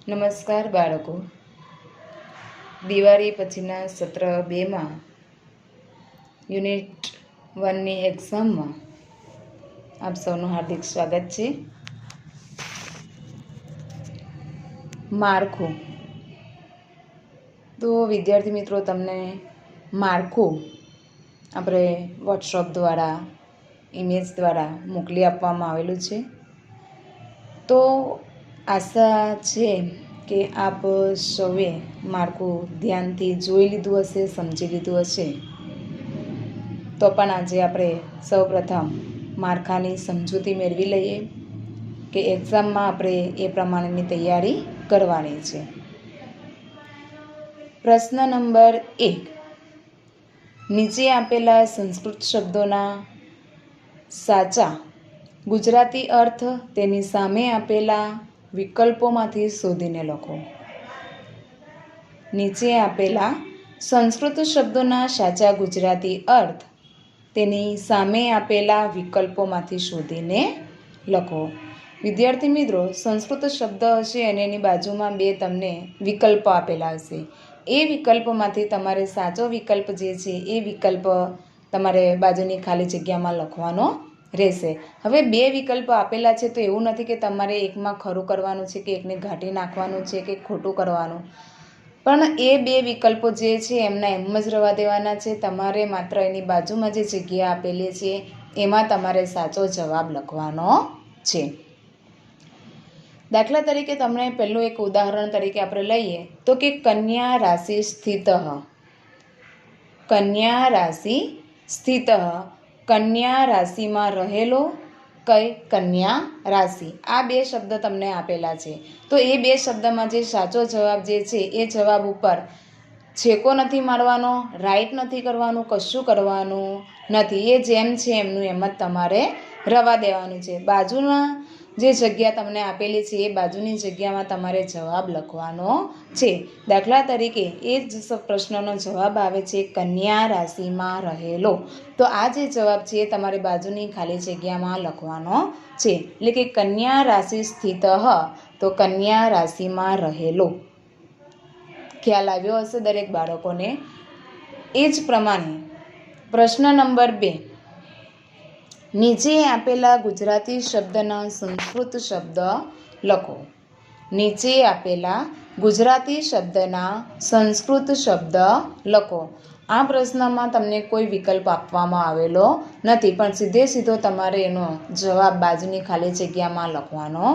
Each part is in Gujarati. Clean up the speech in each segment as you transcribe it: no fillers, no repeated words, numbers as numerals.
નમસ્કાર બાળકો, દિવાળી પછીના સત્ર 2માં યુનિટ 1ની એક્ઝામમાં આપ સૌનું હાર્દિક સ્વાગત છે. માળખું. તો વિદ્યાર્થી મિત્રો, તમને માળખું આપણે વોટ્સઅપ દ્વારા, ઇમેજ દ્વારા મોકલી આપવામાં આવેલું છે. તો આશા છે કે આપ સૌએ માળખું ધ્યાનથી જોઈ લીધું હશે, સમજી લીધું હશે. તો પણ આજે આપણે સૌપ્રથમ માળખાની સમજૂતી મેળવી લઈએ કે એક્ઝામમાં આપણે એ પ્રમાણેની તૈયારી કરવાની છે. પ્રશ્ન નંબર 1. નીચે આપેલા સંસ્કૃત શબ્દોના સાચા ગુજરાતી અર્થ તેની સામે આપેલા વિકલ્પોમાંથી શોધીને લખો. નીચે આપેલા સંસ્કૃત શબ્દોના સાચા ગુજરાતી અર્થ તેની સામે આપેલા વિકલ્પોમાંથી શોધીને લખો. વિદ્યાર્થી મિત્રો, સંસ્કૃત શબ્દ હશે અને એની બાજુમાં 2 તમને વિકલ્પ આપેલા હશે. એ વિકલ્પોમાંથી તમારે સાચો વિકલ્પ જે છે એ વિકલ્પ તમારે બાજુની ખાલી જગ્યામાં લખવાનો રહેશે. હવે 2 વિકલ્પો આપેલા છે તો એવું નથી કે તમારે એકમાં ખરું કરવાનું છે કે એકને ઘાટી નાખવાનું છે કે ખોટું કરવાનું, પણ એ 2 વિકલ્પો જે છે એમના એમ જ રહેવા દેવાના છે. તમારે માત્ર એની બાજુમાં જે જગ્યા આપેલી છે એમાં તમારે સાચો જવાબ લખવાનો છે. દાખલા તરીકે તમને પહેલું એક ઉદાહરણ તરીકે આપણે લઈએ તો કે કન્યા રાશિ સ્થિત. કન્યા રાશિ સ્થિત. કન્યા રાશિમાં રહેલો, કઈ કન્યા રાશિ. આ 2 શબ્દ તમને આપેલા છે. તો એ 2 શબ્દમાં જે સાચો જવાબ જે છે એ જવાબ ઉપર છેકો નથી મારવાનો, રાઈટ નથી કરવાનું, કશું કરવાનું નથી. એ જેમ છે એમનું એમ જ તમારે રવા દેવાનું છે. બાજુના જે જગ્યા તમને આપેલી છે એ બાજુની જગ્યામાં તમારે જવાબ લખવાનો છે. દાખલા તરીકે એ જ પ્રશ્નનો જવાબ આવે છે કન્યા રાશિમાં રહેલો. તો આ જે જવાબ છે એ તમારે બાજુની ખાલી જગ્યામાં લખવાનો છે. એટલે કે કન્યા રાશિ સ્થિત, તો કન્યા રાશિમાં રહેલો. ખ્યાલ આવ્યો હશે દરેક બાળકોને. એ જ પ્રમાણે પ્રશ્ન નંબર 2. નીચે આપેલા ગુજરાતી શબ્દના સંસ્કૃત શબ્દ લખો. નીચે આપેલા ગુજરાતી શબ્દના સંસ્કૃત શબ્દ લખો. આ પ્રશ્નમાં તમને કોઈ વિકલ્પ આપવામાં આવેલો નથી, પણ સીધો તમારે એનો જવાબ બાજુની ખાલી જગ્યામાં લખવાનો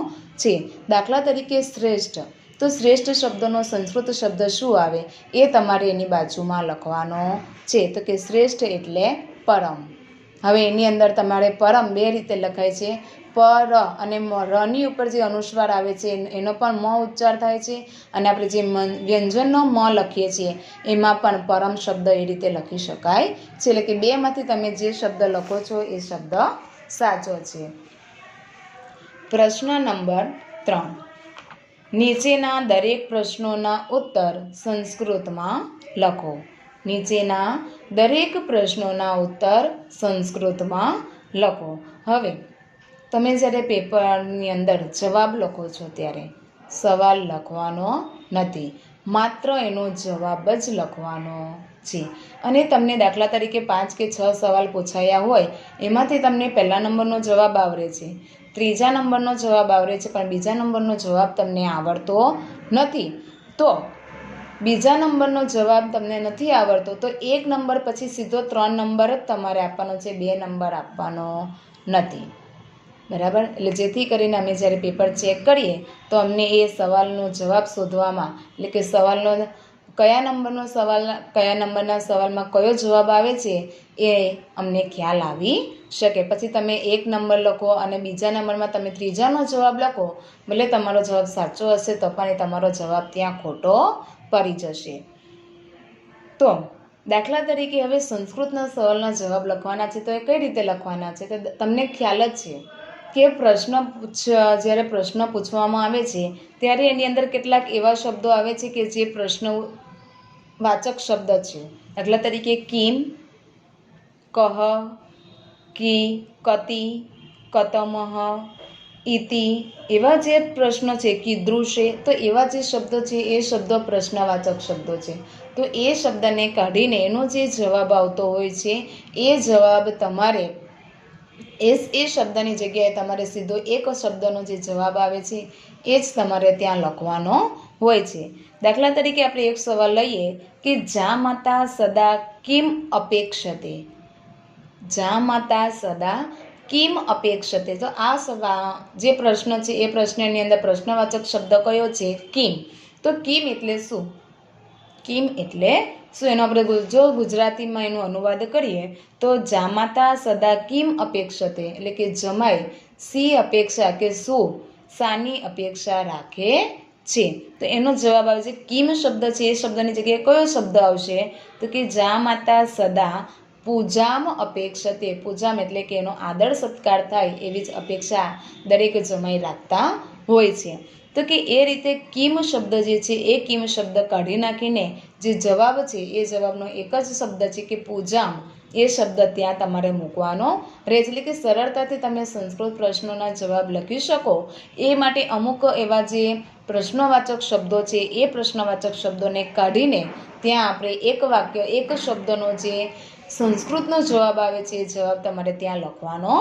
છે. દાખલા તરીકે શ્રેષ્ઠ. તો શ્રેષ્ઠ શબ્દનો સંસ્કૃત શબ્દ શું આવે એ તમારે એની બાજુમાં લખવાનો છે. તો કે શ્રેષ્ઠ એટલે પરમ. હવે એની અંદર તમારે પરમ 2 રીતે લખાય છે. પર અને રની ઉપર જે અનુસ્વાર આવે છે એનો પણ મ ઉચ્ચાર થાય છે, અને આપણે જે વ્યંજનનો મ લખીએ છીએ એમાં પણ પરમ શબ્દ એ રીતે લખી શકાય છે. એટલે કે 2માંથી તમે જે શબ્દ લખો છો એ શબ્દ સાચો છે. પ્રશ્ન નંબર 3. નીચેના દરેક પ્રશ્નોના ઉત્તર સંસ્કૃતમાં લખો. નીચેના દરેક પ્રશ્નોના ઉત્તર સંસ્કૃતમાં લખો. હવે તમે જ્યારે પેપરની અંદર જવાબ લખો છો ત્યારે સવાલ લખવાનો નથી, માત્ર એનો જવાબ જ લખવાનો છે. અને તમને દાખલા તરીકે 5 કે 6 સવાલ પૂછાયા હોય એમાંથી તમને પહેલા નંબરનો જવાબ આવડે છે, ત્રીજા નંબરનો જવાબ આવડે છે, પણ બીજા નંબરનો જવાબ તમને આવડતો નથી. તો બીજા નંબરનો જવાબ તમને નથી આવડતો તો 1 નંબર પછી સીધો 3 નંબર જ તમારે આપવાનો છે, 2 નંબર આપવાનો નથી. બરાબર? એટલે જેથી કરીને અમે જ્યારે પેપર ચેક કરીએ તો અમને એ સવાલનો જવાબ શોધવામાં, એટલે કે સવાલનો કયા નંબરના સવાલમાં કયો જવાબ આવે છે એ અમને ખ્યાલ આવી શકે. પછી તમે 1 નંબર લખો અને બીજા નંબરમાં તમે ત્રીજાનો જવાબ લખો, ભલે તમારો જવાબ સાચો હશે તો પણ એ તમારો જવાબ ત્યાં ખોટો પડી જશે. તો દાખલા તરીકે હવે સંસ્કૃતના સવાલના જવાબ લખવાના છે તો એ કઈ રીતે લખવાના છે? તો તમને ખ્યાલ જ છે કે જ્યારે પ્રશ્ન પૂછવામાં આવે છે ત્યારે એની અંદર કેટલાક એવા શબ્દો આવે છે કે જે પ્રશ્નવાચક શબ્દ છે. દાખલા તરીકે કિમ, કહ, કી, કતિ, કતમહ, ઇતિ એવા જે પ્રશ્નો છે, કીદૃશે તો એવા જે શબ્દો છે એ શબ્દો પ્રશ્નવાચક શબ્દો છે. તો એ શબ્દને કાઢીને એનો જે જવાબ આવતો હોય છે એ જવાબ તમારે એ શબ્દની જગ્યાએ તમારે સીધો એક શબ્દનો જે જવાબ આવે છે એ જ તમારે ત્યાં લખવાનો હોય છે. દાખલા તરીકે આપણે એક સવાલ લઈએ કે જા માતા સદા કિમ અપેક્ષતે. જા માતા સદા કિમ અપેક્ષતે. તો આ જે પ્રશ્ન છે એ પ્રશ્નની અંદર પ્રશ્નવાચક શબ્દ કયો છે? કિમ. તો કિમ એટલે શું? કિમ એટલે શું? એનો આપણે જો ગુજરાતીમાં એનો અનુવાદ કરીએ તો જામાતા સદા કિમ અપેક્ષતે એટલે કે જમાઈ સી અપેક્ષા કે શું સાની અપેક્ષા રાખે છે. તો એનો જવાબ આવે છે કિમ શબ્દ છે એ શબ્દની જગ્યાએ કયો શબ્દ આવશે? તો કે જામાતા સદા પૂજામ અપેક્ષતે. પૂજામ એટલે કે એનો આદર સત્કાર થાય એવી જ અપેક્ષા દરેક જમાઈ રાખતા હોય છે. તો કે એ રીતે કિમ શબ્દ જે છે એ કિમ શબ્દ કાઢી નાખીને જે જવાબ છે એ જવાબનો એક જ શબ્દ છે કે પૂજામ, એ શબ્દ ત્યાં તમારે મૂકવાનો રહે. એટલે કે સરળતાથી તમે સંસ્કૃત પ્રશ્નોના જવાબ લખી શકો એ માટે અમુક એવા જે પ્રશ્નવાચક શબ્દો છે એ પ્રશ્નવાચક શબ્દોને કાઢીને ત્યાં આપણે એક વાક્ય એક શબ્દનો જે સંસ્કૃતનો જવાબ આવે છે એ જવાબ તમારે ત્યાં લખવાનો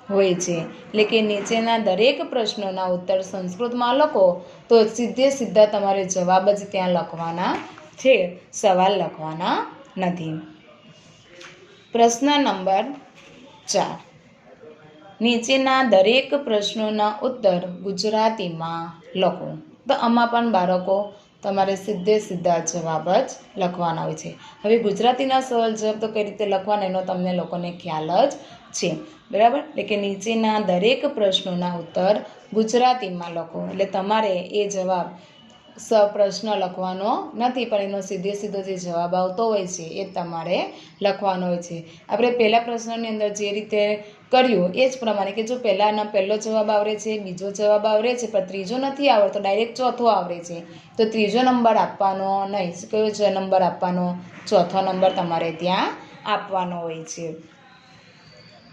હોય છે. એટલે કે નીચેના દરેક પ્રશ્નોના ઉત્તર સંસ્કૃતમાં લખો તો સીધા તમારે જવાબ જ ત્યાં લખવાના છે, સવાલ લખવાના નથી. પ્રશ્ન નંબર 4. નીચેના દરેક પ્રશ્નોના ઉત્તર ગુજરાતીમાં લખો. તો આમાં પણ બાળકો તમારે સીધા જવાબ જ લખવાના હોય છે. હવે ગુજરાતીના સવાલ જવાબ તો કઈ રીતે લખવાના એનો તમને લોકોને ખ્યાલ જ છે, બરાબર. એટલે કે નીચેના દરેક પ્રશ્નોના ઉત્તર ગુજરાતીમાં લખો. એટલે તમારે એ જવાબ પ્રશ્ન લખવાનો નથી, પણ એનો સીધો જે જવાબ આવતો હોય છે એ તમારે લખવાનો હોય છે. આપણે પહેલા પ્રશ્નની અંદર જે રીતે કર્યું એ જ પ્રમાણે કે જો પહેલો જવાબ આવડે છે, બીજો જવાબ આવડે છે, પણ ત્રીજો નથી આવડતો, ડાયરેક્ટ ચોથો આવડે છે, તો ત્રીજો નંબર આપવાનો નહીં. કયો નંબર આપવાનો? ચોથો નંબર તમારે ત્યાં આપવાનો હોય છે.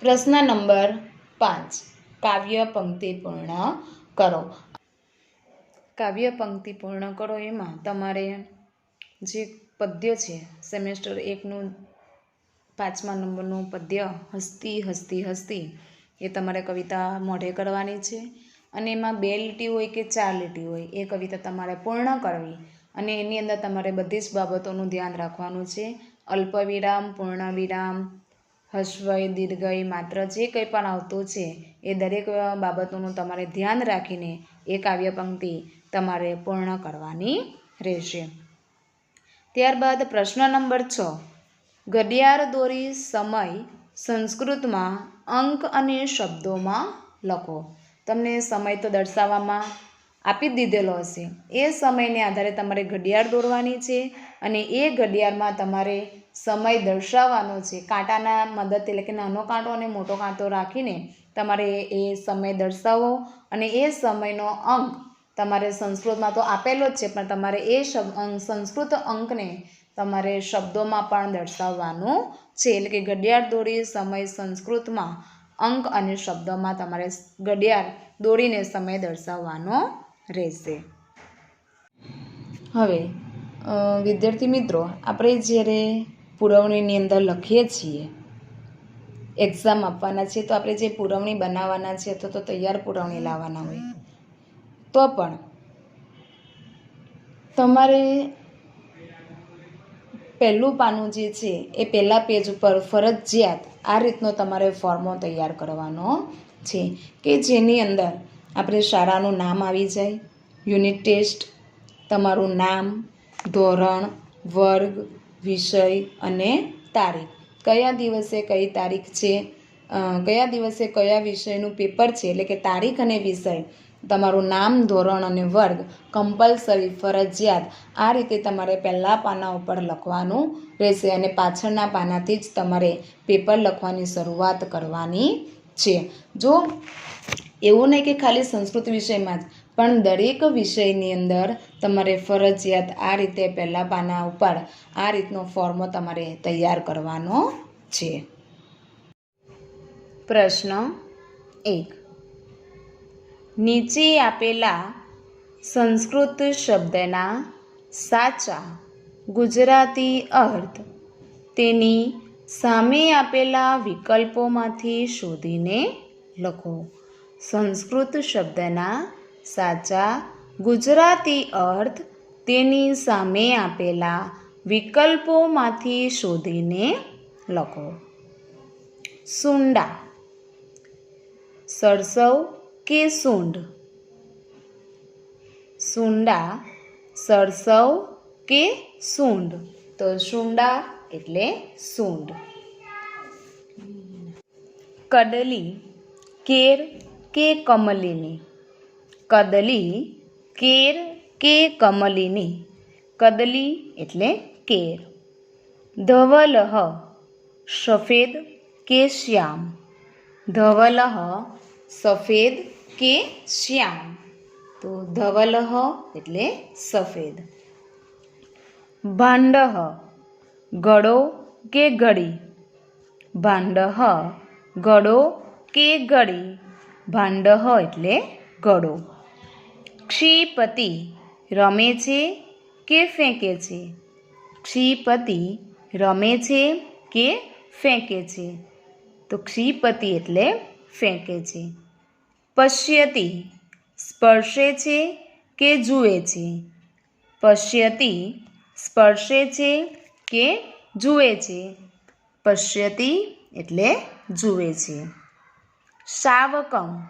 પ્રશ્ન નંબર 5. કાવ્ય પંક્તિ પૂર્ણ કરો. કાવ્ય પંક્તિ પૂર્ણ કરો એમાં તમારે જે પદ્ય છે સેમેસ્ટર 1નું 5મા નંબરનું પદ્ય હસતી હસતી હસતી એ તમારે કવિતા મોઢે કરવાની છે. અને એમાં 2 લીટી હોય કે 4 લીટી હોય એ કવિતા તમારે પૂર્ણ કરવી. અને એની અંદર તમારે બધી જ બાબતોનું ધ્યાન રાખવાનું છે. અલ્પવિરામ, પૂર્ણવિરામ, હસ્વય, દીર્ઘય, માત્ર જે કંઈ પણ આવતું છે એ દરેક બાબતોનું તમારે ધ્યાન રાખીને એ કાવ્ય પંક્તિ તમારે પૂર્ણ કરવાની રહેશે. ત્યારબાદ પ્રશ્ન નંબર 6. ઘડિયાળ દોરી સમય સંસ્કૃતમાં અંક અને શબ્દોમાં લખો. તમને સમય તો દર્શાવવામાં આપી દીધેલો હશે. એ સમયને આધારે તમારે ઘડિયાળ દોરવાની છે અને એ ઘડિયાળમાં તમારે સમય દર્શાવવાનો છે. કાંટાના મદદથી એટલે કે નાનો કાંટો અને મોટો કાંટો રાખીને તમારે એ સમય દર્શાવો અને એ સમયનો અંક તમારે સંસ્કૃતમાં તો આપેલો જ છે, પણ તમારે એ સંસ્કૃત અંકને તમારે શબ્દોમાં પણ દર્શાવવાનું છે. એટલે કે ઘડિયાળ દોરી સમય સંસ્કૃતમાં અંક અને શબ્દોમાં તમારે ઘડિયાળ દોરીને સમય દર્શાવવાનો રહેશે. હવે વિદ્યાર્થી મિત્રો, આપણે જ્યારે પુરવણીની અંદર લખીએ છીએ, એક્ઝામ આપવાના છે, તો આપણે જે પુરવણી બનાવવાના છે અથવા તો તૈયાર પુરવણી લાવવાના હોય તો પણ તમારે પહેલું પાનું જે છે એ પહેલાં પેજ ઉપર ફરજિયાત આ રીતનો તમારે ફોર્મો તૈયાર કરવાનો છે કે જેની અંદર આપણે શાળાનું નામ આવી જાય, યુનિટ ટેસ્ટ, તમારું નામ, ધોરણ, વર્ગ, વિષય અને તારીખ. કયા દિવસે કઈ તારીખ છે, કયા દિવસે કયા વિષયનું પેપર છે, એટલે કે તારીખ અને વિષય, તમારું નામ, ધોરણ અને વર્ગ કમ્પલસરી ફરજિયાત આ રીતે તમારે પહેલાં પાના ઉપર લખવાનું રહેશે અને પાછળના પાનાથી જ તમારે પેપર લખવાની શરૂઆત કરવાની છે. જો એવું નહીં કે ખાલી સંસ્કૃત વિષયમાં જ, પણ દરેક વિષયની અંદર તમારે ફરજિયાત આ રીતે પહેલાં પાના ઉપર આ રીતનો ફોર્મો તમારે તૈયાર કરવાનો છે. પ્રશ્ન 1. નીચે આપેલા સંસ્કૃત શબ્દના સાચા ગુજરાતી અર્થ તેની સામે આપેલા વિકલ્પોમાંથી શોધીને લખો. સંસ્કૃત શબ્દના સાચા ગુજરાતી અર્થ તેની સામે આપેલા વિકલ્પોમાંથી શોધીને લખો. સૂંડા, સરસવ કે સૂંઢ? સૂંડા, સરસવ કે સૂંઢ? તો સૂંડા એટલે સૂંઢ. કદલી, કેર કે કમલીની? કદલી, કેર કે કમલીની? કદલી એટલે કેર. ધવલહ, સફેદ કે શ્યામ? ધવલહ, સફેદ કે શ્યામ? તો ધવલહ એટલે સફેદ. ભાંડહ, ઘડો કે ઘડી? ભાંડહ, ઘડો કે ઘડી? ભાંડહ એટલે ઘડો. ક્ષિપતિ, રમે છે કે ફેંકે છે? ક્ષિપતિ, રમે છે કે ફેંકે છે? તો ક્ષિપતિ એટલે ફેંકે છે. પશ્યતિ, સ્પર્શે છે કે જુએ છે? પશ્યતિ, સ્પર્શે છે કે જુએ છે? પશ્યતિ એટલે જુએ છે. શાવકમ,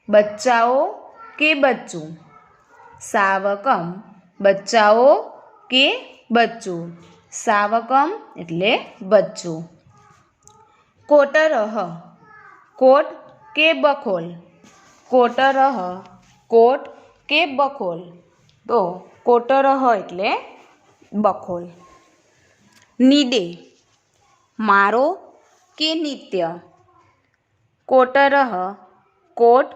બચ્ચાઓ કે બચ્ચું? શાવકમ, બચ્ચાઓ કે બચ્ચું? શાવકમ એટલે બચ્ચું. કોટરહ, કોટ કે બખોલ? કોટરહ, કોટ કે બખોલ? તો કોટરહ એટલે બખોલ. નીડે, મારો કે નિત્ય? કોટરહ, કોટ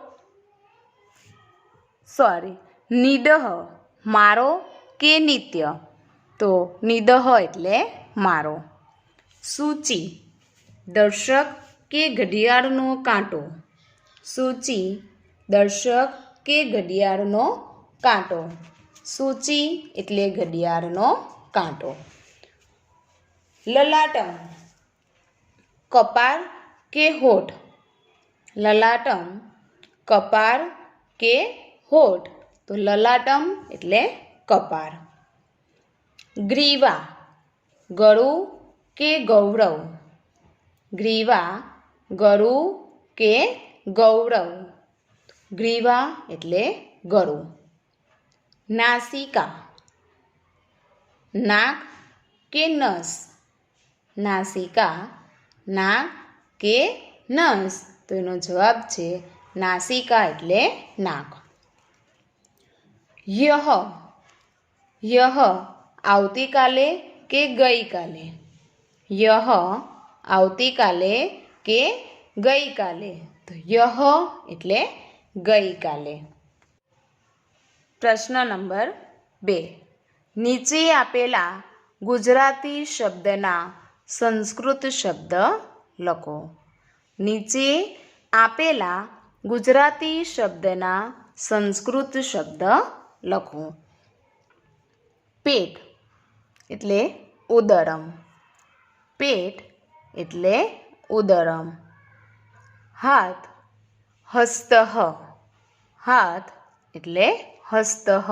નિડહ, મારો કે નિત્ય? તો નિડહ એટલે મારો. સૂચિ, દર્શક કે ઘડિયાળનો કાંટો? સૂચિ, દર્શક કે ઘડિયાળનો કાંટો? સૂચિ એટલે ઘડિયાળનો કાંટો. લલાટમ, કપાળ કે હોઠ? લલાટમ, કપાળ કે હોઠ? તો લલાટમ એટલે કપાળ. ગ્રીવા, ગળું કે ગૌરવ? ગ્રીવા, ગળું કે ગૌરવ? ગ્રીવા એટલે ગળું. નાસિકા, નાક કે નસ? નાસિકા, નાક કે નસ? તો એનો જવાબ છે નાસિકા એટલે નાક. યહ, યહ આવતીકાલે કે ગઈકાલે? યહ આવતીકાલે કે ગઈકાલે? તો યહ એટલે ગઈકાલે. પ્રશ્ન નંબર 2. નીચે આપેલા ગુજરાતી શબ્દના સંસ્કૃત શબ્દ લખો. નીચે આપેલા ગુજરાતી શબ્દના સંસ્કૃત શબ્દ લખો. પેટ એટલે ઉદરમ. પેટ એટલે ઉદરમ. હાથ, હસ્તઃ. હાથ એટલે હસ્તઃ.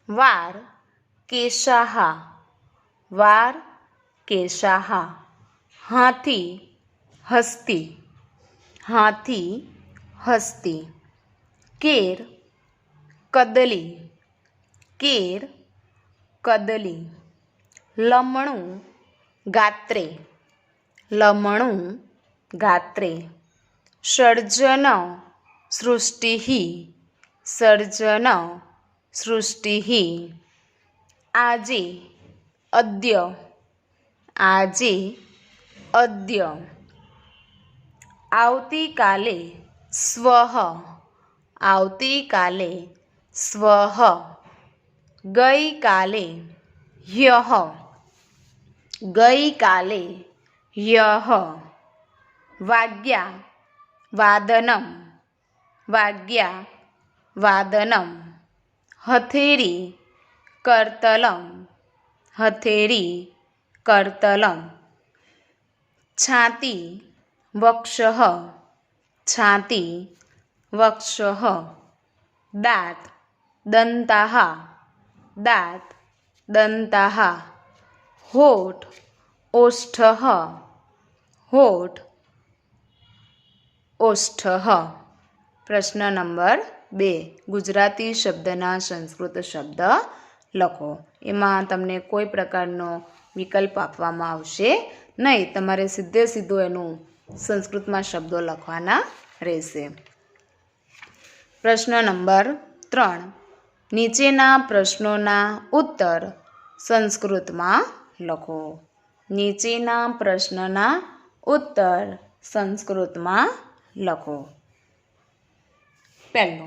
વાર, કેશાહ. વાર, કેશાહ. હાથી, હસ્તી. હાથી, હસ્તી. કેર, કદલી. કેર, કદલી. લમણું, ગાત્રે. લમણું, ગાત્રે. સર્જન, સૃષ્ટિઃ. સર્જન, સૃષ્ટિઃ. આજે, અદ્ય. આજે, અદ્ય. આવતીકાલે, સ્વઃ. આવતીકાલે, સ્વઃ. ગઈકાલે, હ્યઃ. ગઈકાલે, હ્યઃ. વાગ્યા, વાદનમ. वाग्या वादनम, हथेरी कर्तलम, हथेरी कर्तलम, छाती वक्षः, छाती वक्षः, दात दंताः, दात दंताः, होठ ओष्ठः, होठ ओष्ठः। प्रश्न नंबर 2, गुजराती शब्दना संस्कृत शब्द लखो। एमां तमने कोई प्रकारनो विकल्प आपवामां आवशे नहीं, तमारे सीधे सीधो एनुं संस्कृतमां शब्दों लखवाना रहेशे। प्रश्न नंबर 3, नीचेना प्रश्नोना उत्तर संस्कृतमां लखो। नीचेना प्रश्नना उत्तर संस्कृतमां लखो। पहलो,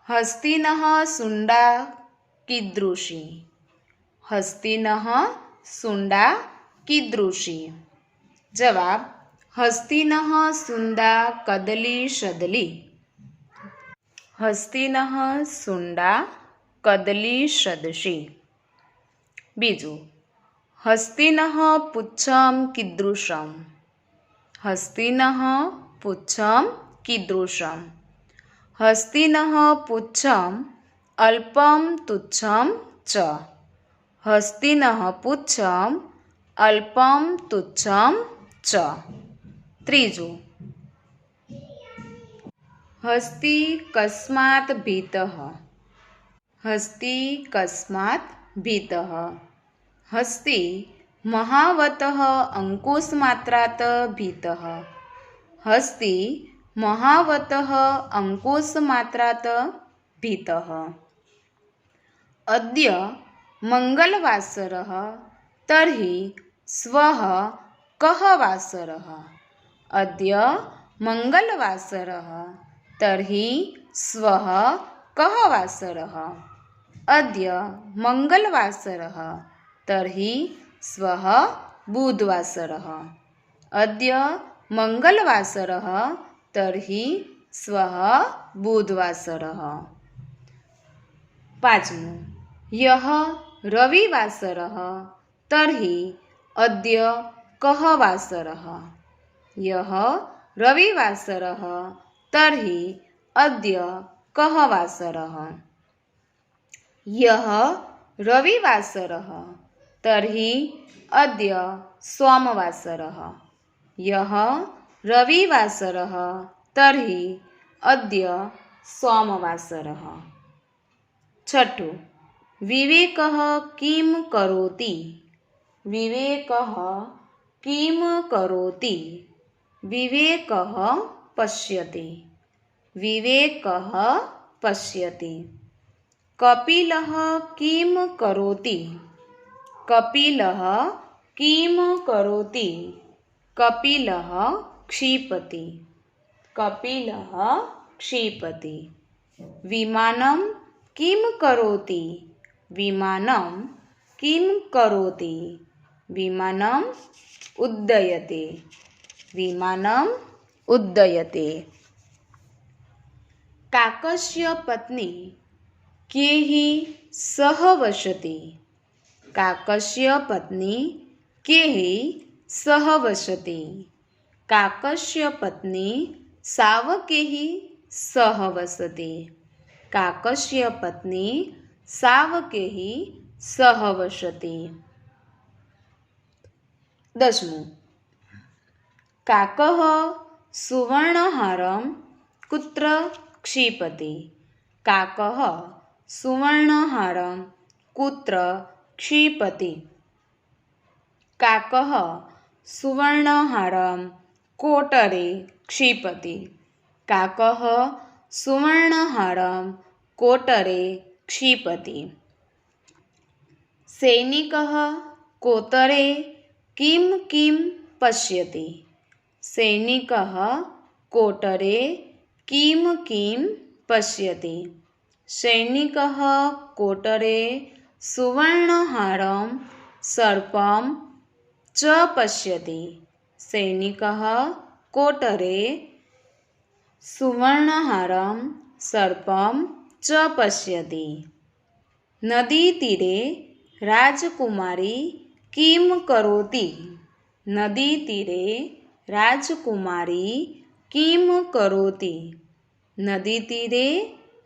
हस्तिनः सुंडा कीदृशी, हस्तिनः सुंडा कीदृशी। जवाब, हस्तिनः सुंडा कदली शदली, हस्तिनः सुंडा कदली सदशी। बीजू, हस्तिनः पुच्छम कीदृशम, हस्तिनः पुच्छम कीदृशम, हस्तिनः पुच्छम अल्पम तुच्छम च, हस्तिनः पुच्छम अल्पम तुच्छम च। त्रीजू, हस्ति कस्मात् भीतः, हस्ति कस्मात् भीतः, हस्ति महावतः अंकुशमात्रात् भीतः, हस्ति महावतः अंकुशमात्रात् भीतः। अद्य मंगलवासरः तर्हि श्वः कः वासरः, अद्य मंगलवासरः तर्हि श्वः कः वासरः, अद्य मंगलवासरः तर्हि श्वः बुधवासरः, अद्य मंगलवासरः तर्हि श्वः बुधवासरः। पाँचमु, यः रविवासरः तर्हि अद्य कः वासरः, यः रविवासरः तर्हि अद्य कः वासरः, यः रविवासरः तर्हि अद्य सोमवासरः, यः रविवासरः तर्हि अद्य सोमवासरः। छठो, विवेकः किं करोति, विवेकः किं करोति, विवेकः पश्यति, विवेकः पश्यति। कपिलः किं करोति, कपिलः किं करोति, कपिलः क्षिपति, कपिलः क्षिपति। विमानं किं करोति, विमानं किं करोति, विमानम् उड्डयते, विमानम् उड्डयते। काकस्य पत्नी कैः सह वसति, काकस्य पत्नी कैः सह वसति, काकस्य पत्नी सावकैः सह वसति, काकस्य पत्नी सावकैः सह वसति। 10मु, काकः सुवर्णहारं कुत्र क्षिपति, काकः सुवर्णहारं कुत्र क्षिपति, काकः सुवर्णहारं कोटरे क्षिपति, काकः सुवर्णहारं कोटरे क्षिपति। सैनिकः कोटरे किं किं पश्यति, सैनिकः कोटरे किं किं पश्यति, सैनिकः कोटरे सुवर्णहारं सर्पं च पश्यति, सैनिकः कोटरे સુવર્ણહારમ સર્પમ ચ પશ્યતિ. નદી તીરે રાજકુમારી કિમ કરોતિ. નદી તીરે રાજકુમારી કિમ કરોતિ. નદી તીરે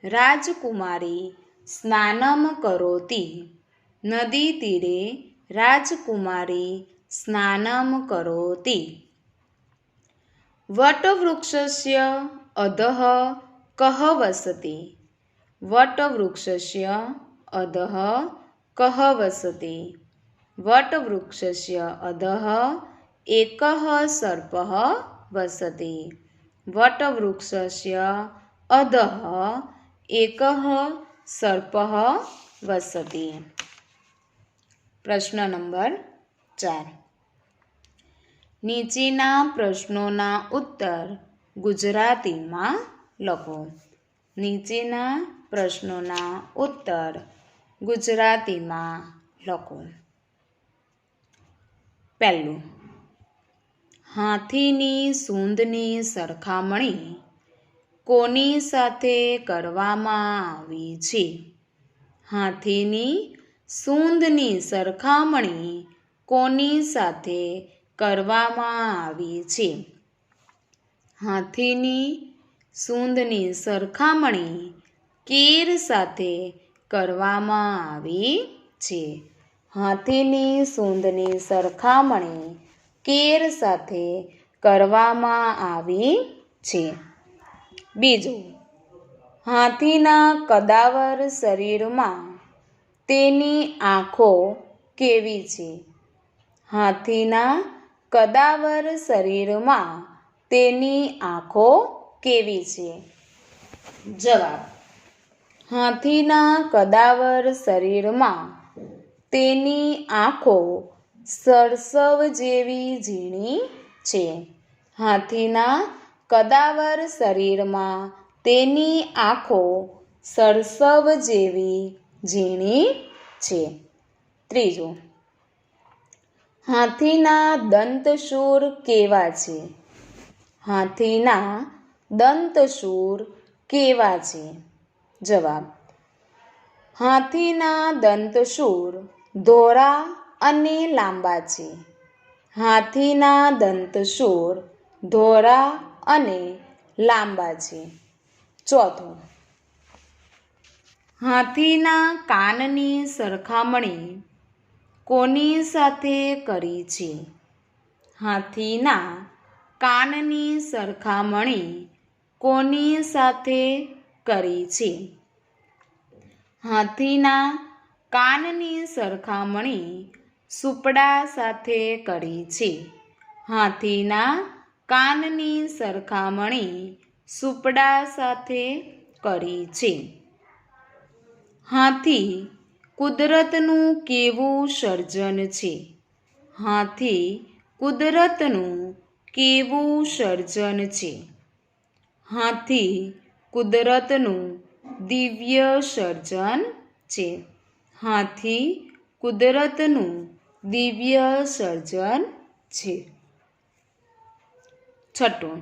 રાજકુમારી સ્નાનમ કરોતિ. નદી તીરે રાજકુમારી સ્નાનમ કરોતિ. વટવૃક્ષસ્ય અધઃ કઃ વસતિ. વટવૃક્ષસ્ય અધઃ કઃ વસતિ. વટવૃક્ષસ્ય અધઃ એકઃ સર્પઃ વસતિ. વટવૃક્ષસ્ય અધઃ એકઃ સર્પઃ વસતિ. પ્રશ્ન નંબર 4. નીચેના પ્રશ્નોના ઉત્તર ગુજરાતીમાં લખો. નીચેના પ્રશ્નોના ઉત્તર ગુજરાતીમાં લખો. પહેલું, હાથીની સૂંઢની સરખામણી કોની સાથે કરવામાં આવી છે? હાથીની સૂંઢની સરખામણી કોની સાથે કરવામાં આવી છે? હાથીની સૂંઢની સરખામણી કેર સાથે કરવામાં આવી છે. હાથીની સૂંઢની સરખામણી કેર સાથે કરવામાં આવી છે. બીજું, હાથીના કદાવર શરીરમાં તેની આંખો કેવી છે? હાથીના કદાવર શરીરમાં તેની આંખો કેવી છે? જવાબ, હાથીના કદાવર શરીરમાં તેની આંખો સરસવ જેવી ઝીણી છે. હાથીના કદાવર શરીરમાં તેની આંખો સરસવ જેવી ઝીણી છે. ત્રીજું, હાથીના દંતશૂળ કેવા છે? હાથીના દંતશૂળ કેવા છે? જવાબ, હાથીના દંતશૂળ ધોળા અને લાંબા છે. હાથીના દંતશૂળ ધોળા અને લાંબા છે. ચોથું, હાથીના કાનની સરખામણી કોની સાથે કરી છે? હાથીના કાનની સરખામણી કોની સાથે કરી છે? હાથીના કાનની સરખામણી સુપડા સાથે કરી છે. હાથીના કાનની સરખામણી સુપડા સાથે કરી છે. હાથી કુદરતનું કેવું સર્જન છે? હાથી કુદરતનું કેવું સર્જન છે? હાથી કુદરતનું દિવ્ય સર્જન છે. હાથી કુદરતનું દિવ્ય સર્જન છે. છઠ્ઠું,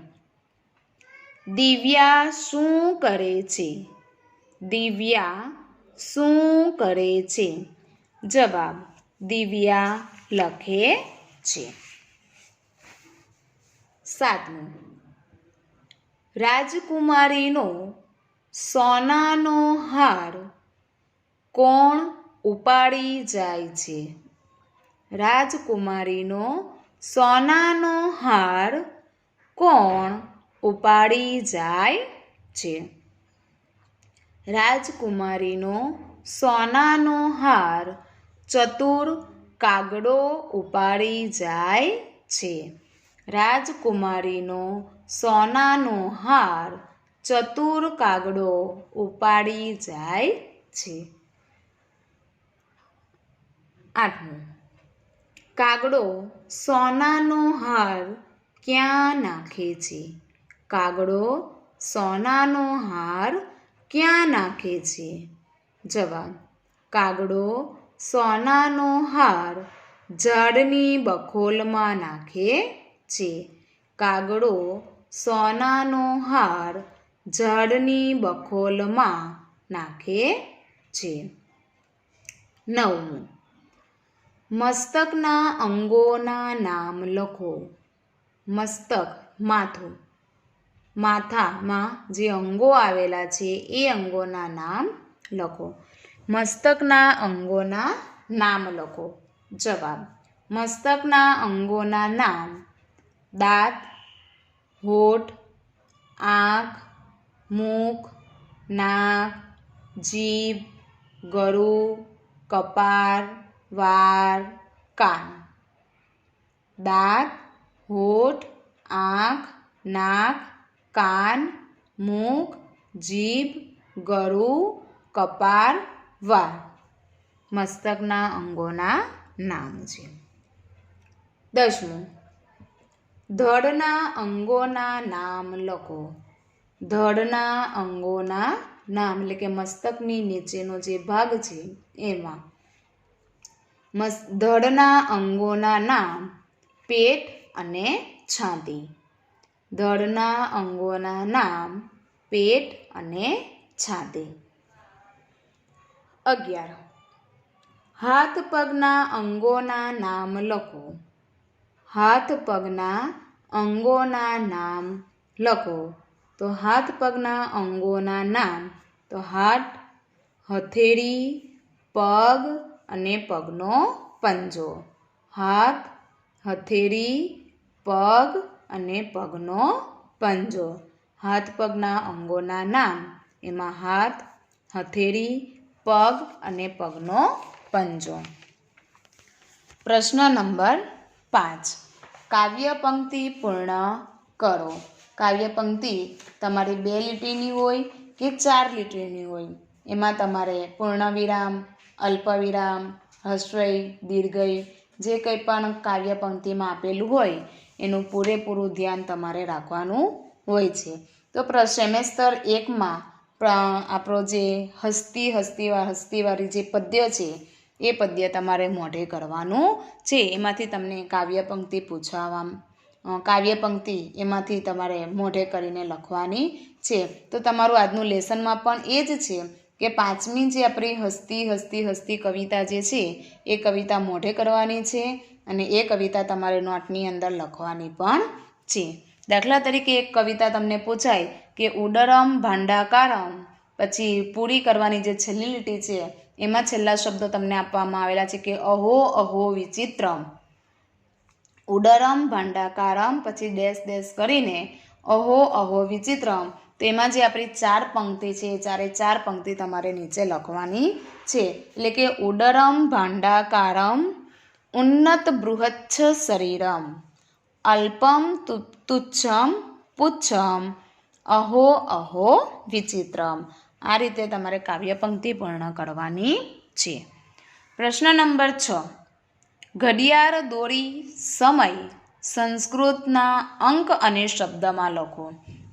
દિવ્યા શું કરે છે? દિવ્યા શું કરે છે? જવાબ, દિવ્યા લખે છે. સાતમું, રાજકુમારીનો સોનાનો હાર કોણ ઉપાડી જાય છે? રાજકુમારીનો સોનાનો હાર કોણ ઉપાડી જાય છે? રાજકુમારીનો સોનાનો હાર ચતુર કાગડો ઉપાડી જાય છે. રાજકુમારીનો સોનાનો હાર ચતુર કાગડો ઉપાડી જાય છે. આઠમું, કાગડો સોનાનો હાર ક્યાં નાખે છે? કાગડો સોનાનો હાર ક્યાં નાખે છે? જવાબ, કાગડો સોનાનો હાર ઝાડની બખોલમાં નાખે છે. કાગડો સોનાનો હાર ઝાડની બખોલમાં નાખે છે. 9. મસ્તકના અંગોના નામ લખો. મસ્તક માથું, માથામાં જે અંગો આવેલા છે એ અંગોના નામ લખો. મસ્તકના અંગોના નામ લખો. જવાબ: મસ્તકના અંગોના નામ: દાંત, હોઠ, આંખ, મુખ, નાક, જીભ, ગળું, કપાળ, વાળ, કાન. દાંત, હોઠ, આંખ, નાક, કાન, મુખ, જીભ, ગળું, કપાળ, વાળ મસ્તકના અંગોના નામ છે. 10. ધડના અંગોના નામ લખો. ધડના અંગોના નામ એટલે કે મસ્તકની નીચેનો જે ભાગ છે એમાં ધડના અંગોના નામ: પેટ અને છાતી. ધડના અંગોના નામ: પેટ અને છાતી. 11. હાથ પગના અંગોના નામ લખો. હાથ પગના અંગોના નામ લખો. તો હાથ પગના અંગોના નામ: તો હાથ, હથેળી, પગ અને પગનો પંજો. હાથ, હથેળી, પગ અને પગનો પંજો. હાથ પગના અંગોના નામ: એમાં હાથ, હથેળી, પગ અને પગનો પંજો. પ્રશ્ન નંબર 5. કાવ્ય પંક્તિ પૂર્ણ કરો. કાવ્ય પંક્તિ તમારી 2 લીટીની હોય કે 4 લીટીની હોય. એમાં તમારે પૂર્ણવિરામ, અલ્પવિરામ, હસ્વઈ, દીર્ઘઈ જે કંઈ પણ કાવ્ય પંક્તિમાં આપેલું હોય એનું પૂરેપૂરું ધ્યાન તમારે રાખવાનું હોય છે. તો સેમેસ્ટર 1માં આપણો જે હસ્તીવાળી જે પદ્ય છે એ પદ્ય તમારે મોઢે કરવાનું છે. એમાંથી તમને કાવ્ય પંક્તિ કાવ્ય પંક્તિ એમાંથી તમારે મોઢે કરીને લખવાની છે. તો તમારું આજનું લેસનમાં પણ એ જ છે કે 5મી જે આપણી હસ્તી કવિતા જે છે એ કવિતા મોઢે કરવાની છે અને એ કવિતા તમારે નોટની અંદર લખવાની પણ છે. દાખલા તરીકે એક કવિતા તમને પૂછાય કે ઉદરમ ભાંડાકારમ, પછી પૂરી કરવાની જે છેલ્લી લીટી છે એમાં છેલ્લા શબ્દો તમને આપવામાં આવેલા છે કે અહો અહો વિચિત્રમ. ઉદરમ ભાંડાકારમ પછી ડેશ કરીને અહો અહો વિચિત્રમ. તો એમાં જે આપણી 4 પંક્તિ છે એ 4 પંક્તિ તમારે નીચે લખવાની છે. એટલે કે ઉદરમ ભાંડાકારમ ઉન્નત બૃહચ્છ શરીરમ અલ્પમ તુચ્છમ પુચ્છમ અહો અહો વિચિત્રમ. આ રીતે તમારે કાવ્ય પંક્તિ પૂર્ણ કરવાની છે. પ્રશ્ન નંબર 6. ઘડિયાળ દોરી સમય સંસ્કૃતના અંક અને શબ્દમાં લખો.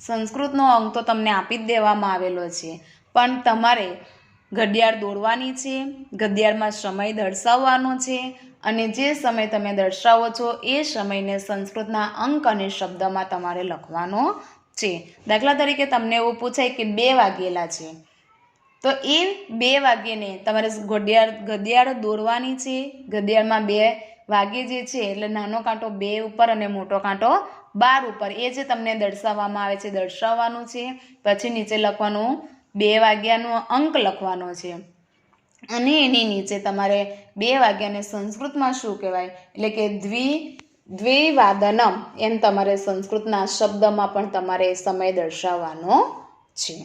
સંસ્કૃતનો અંક તો તમને આપી જ દેવામાં આવેલો છે, પણ તમારે ઘડિયાળ દોરવાની છે, ઘડિયાળમાં સમય દર્શાવવાનો છે અને જે સમય તમે દર્શાવો છો એ સમયને સંસ્કૃતના અંક અને શબ્દમાં તમારે લખવાનો છે. દાખલા તરીકે તમને એવું પૂછાય કે 2 વાગેલા છે, તો એ 2 વાગ્યેને તમારે ઘડિયાળ દોરવાની છે. ઘડિયાળમાં 2 વાગે જે છે એટલે નાનો કાંટો 2 ઉપર અને મોટો કાંટો 12 ઉપર એ જે તમને દર્શાવવામાં આવે છે દર્શાવવાનું છે. પછી નીચે લખવાનું 2 વાગ્યાનો અંક લખવાનો છે અને એની નીચે તમારે 2 વાગ્યાને સંસ્કૃતમાં શું કહેવાય એટલે કે દ્વિવાદનમ એમ તમારે સંસ્કૃતના શબ્દમાં પણ તમારે સમય દર્શાવવાનો છે.